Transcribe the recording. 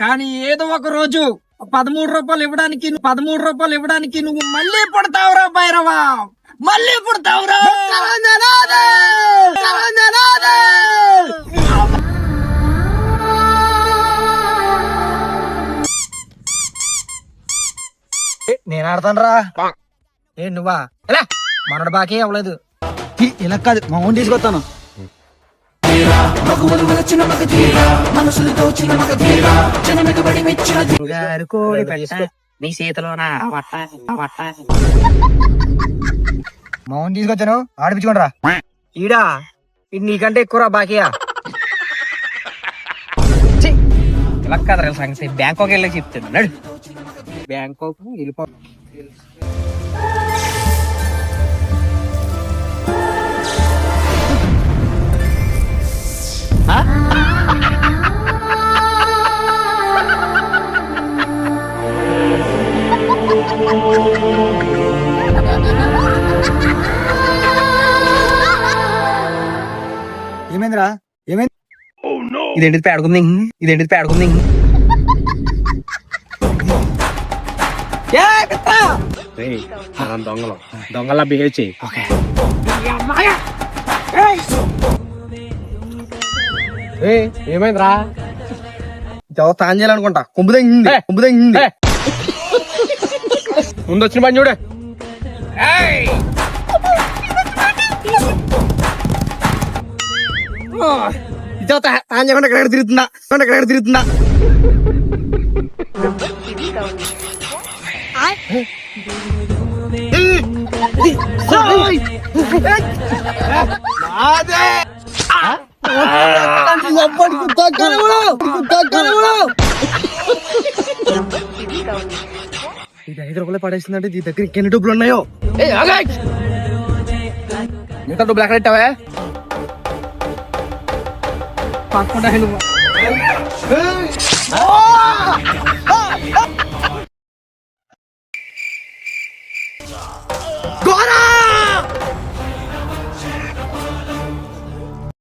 కానీ ఏదో ఒక రోజు 13 రూపాయలు ఇవ్వడానికి నువ్వు మళ్ళీ పుడతావురా భైరవా, మళ్ళీ పుడతావురా. నేను ఆడతాను రా. నువ్వా ఎలా మనడు బాకీ అవ్వలేదు. ఇలా కాదు, మా ఓన్ తీసుకొస్తాను. నీ చేతిలోనా మా ఓన్ తీసుకొచ్చాను, ఆడిపించుకోండి రా. ఈడా ఇది నీకంటే ఎక్కువ బాకీయా. ఇలా కదరా సంగతి, బ్యాంకాక్ వెళ్ళి చెప్తాను నడు. బ్యాంకాక్ వెళ్ళిపో. ఏమైందిరా? ఏమైంది? ఇదేంటిది పేడుకుంది, మనం దొంగలా బిహేవ్ చేయి. ఏమైందిరా? తాను చేయాలనుకుంటా. కొంపు తగ్గింది. ముందు వచ్చిన పని చూడే. తాను చేయకుండా ఎక్కడ తిరుగుతుందా. ఇది 5 రూపాయలు పడేసిందంటే నీ దగ్గర ఎన్ని డబ్బులు ఉన్నాయో. ఎంత డబ్బులు ఎక్కడ పెట్టావా? పక్కకుండా నువ్వు